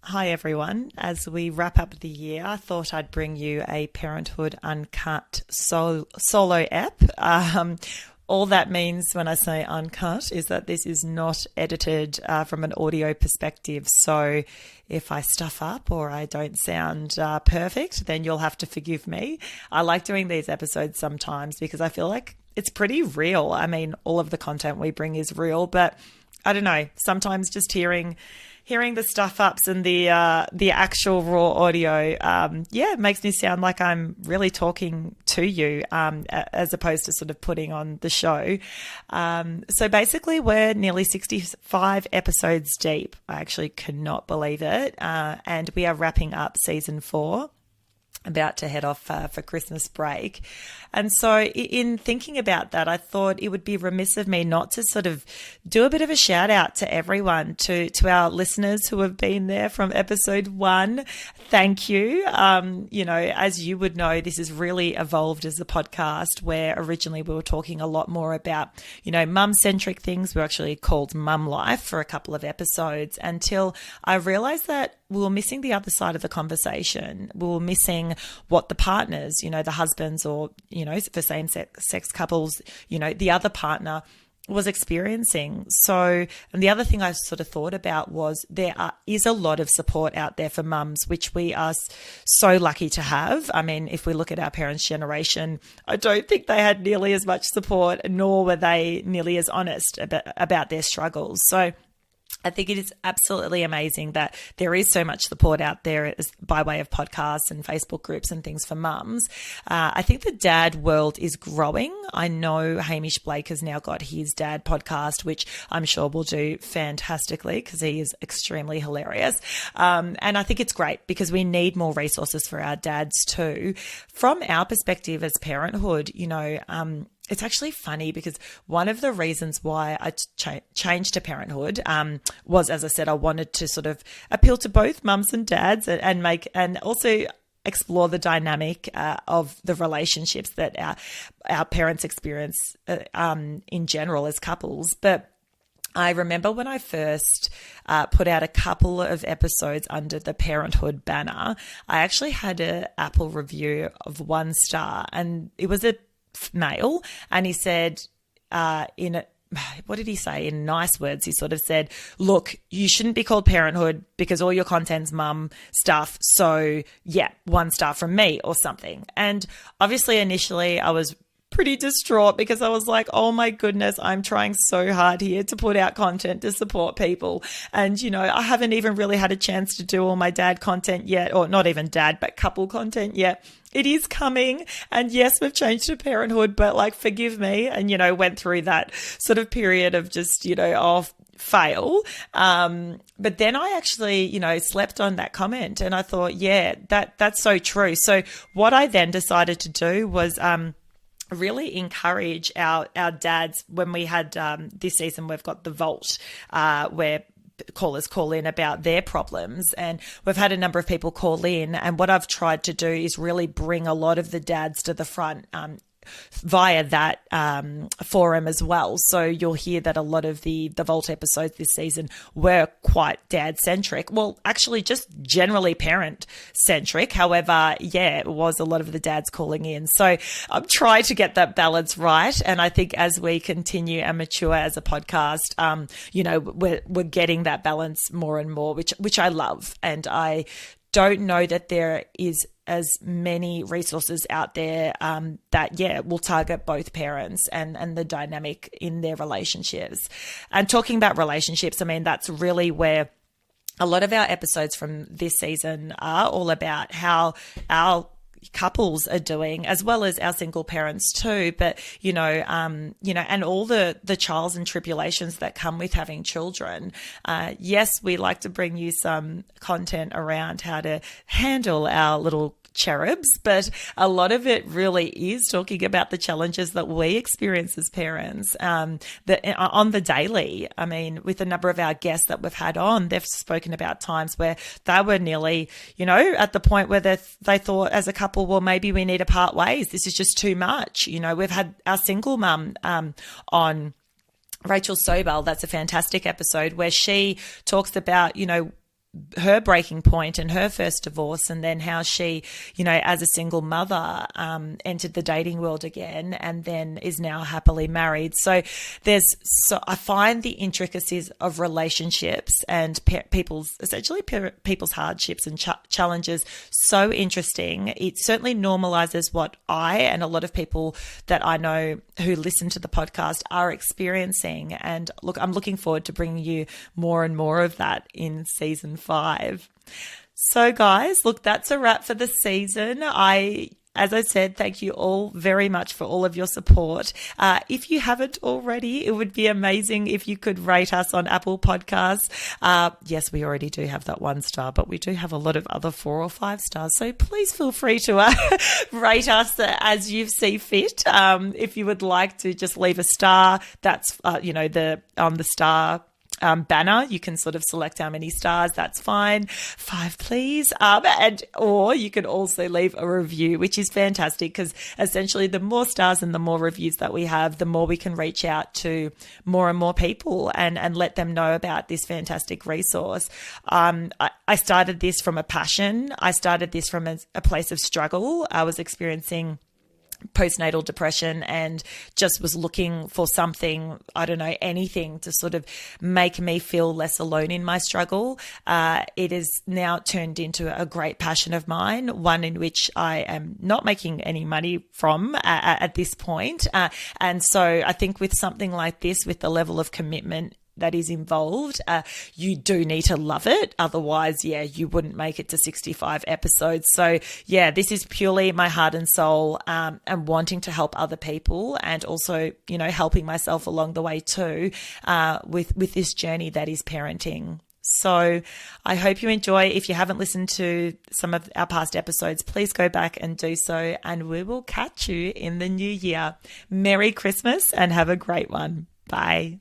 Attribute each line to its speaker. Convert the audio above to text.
Speaker 1: Hi everyone. As we wrap up the year, I thought I'd bring you a Parenthood Uncut solo ep. All that means when I say uncut is that this is not edited from an audio perspective. So if I stuff up or I don't sound perfect, then you'll have to forgive me. I like doing these episodes sometimes because I feel like it's pretty real. I mean, all of the content we bring is real, but I don't know, sometimes just hearing the stuff ups and the actual raw audio, it makes me sound like I'm really talking to you, as opposed to sort of putting on the show. So basically we're nearly 65 episodes deep. I actually cannot believe it. And we are wrapping up season 4. About to head off for Christmas break. And so in thinking about that, I thought it would be remiss of me not to sort of do a bit of a shout out to everyone, to our listeners who have been there from episode 1. Thank you. As you would know, this has really evolved as a podcast where originally we were talking a lot more about, mum-centric things. We were actually called Mum Life for a couple of episodes until I realized that we were missing the other side of the conversation. We were missing what the partners, the husbands or, for same-sex couples, the other partner was experiencing. So, and the other thing I sort of thought about was is a lot of support out there for mums, which we are so lucky to have. I mean, if we look at our parents' generation, I don't think they had nearly as much support, nor were they nearly as honest about their struggles. So I think it is absolutely amazing that there is so much support out there by way of podcasts and Facebook groups and things for mums. I think the dad world is growing. I know Hamish Blake has now got his dad podcast, which I'm sure will do fantastically because he is extremely hilarious. And I think it's great because we need more resources for our dads too. From our perspective as parenthood, it's actually funny because one of the reasons why I changed to parenthood was, as I said, I wanted to sort of appeal to both mums and dads and also explore the dynamic of the relationships that our parents experience in general as couples. But I remember when I first put out a couple of episodes under the Parenthood banner, I actually had an Apple review of 1 star, and it was a male, and he said what did he say in nice words? He sort of said, look, you shouldn't be called Parenthood because all your content's mum stuff, so 1 star from me or something. And obviously initially I was pretty distraught because I was like, oh my goodness, I'm trying so hard here to put out content to support people. And, I haven't even really had a chance to do all my dad content yet, or not even dad, but couple content yet. It is coming. And yes, we've changed to parenthood, but forgive me. And, went through that sort of period of just, fail. But then I actually, slept on that comment and I thought, that's so true. So what I then decided to do was, really encourage our dads. When we had this season, we've got the Vault where callers call in about their problems, and we've had a number of people call in, and what I've tried to do is really bring a lot of the dads to the front via that forum as well. So you'll hear that a lot of the Vault episodes this season were quite dad-centric. Well, actually just generally parent-centric. However, it was a lot of the dads calling in. So I'm trying to get that balance right. And I think as we continue and mature as a podcast, we're getting that balance more and more, which I love. And I don't know that there is as many resources out there that will target both parents and the dynamic in their relationships. And talking about relationships, I mean, that's really where a lot of our episodes from this season are all about how our couples are doing, as well as our single parents too. But, and all the trials and tribulations that come with having children. Yes, we like to bring you some content around how to handle our little cherubs, but a lot of it really is talking about the challenges that we experience as parents that on the daily. I mean, with a number of our guests that we've had on, they've spoken about times where they were nearly, at the point where they thought as a couple, well, maybe we need to part ways. This is just too much. We've had our single mum on, Rachel Sobel. That's a fantastic episode where she talks about, her breaking point and her first divorce, and then how she, as a single mother, entered the dating world again, and then is now happily married. So I find the intricacies of relationships and people's hardships and challenges so interesting. It certainly normalizes what I and a lot of people that I know who listen to the podcast are experiencing. And look, I'm looking forward to bringing you more and more of that in season 5. So guys, look, that's a wrap for the season. As I said, thank you all very much for all of your support. If you haven't already, it would be amazing if you could rate us on Apple Podcasts. Yes, we already do have that 1 star, but we do have a lot of other 4 or 5 stars. So please feel free to rate us as you see fit. If you would like to just leave a star, that's, the star banner, you can sort of select how many stars. That's fine. 5, please. Or you can also leave a review, which is fantastic, because essentially the more stars and the more reviews that we have, the more we can reach out to more and more people and let them know about this fantastic resource. I started this from a passion. I started this from a place of struggle. I was experiencing postnatal depression and just was looking for something, anything to sort of make me feel less alone in my struggle. It is now turned into a great passion of mine, one in which I am not making any money from at this point. And so I think with something like this, with the level of commitment that is involved, you do need to love it. Otherwise, you wouldn't make it to 65 episodes. So this is purely my heart and soul, and wanting to help other people, and also, helping myself along the way too, with this journey that is parenting. So I hope you enjoy. If you haven't listened to some of our past episodes, please go back and do so, and we will catch you in the new year. Merry Christmas and have a great one. Bye.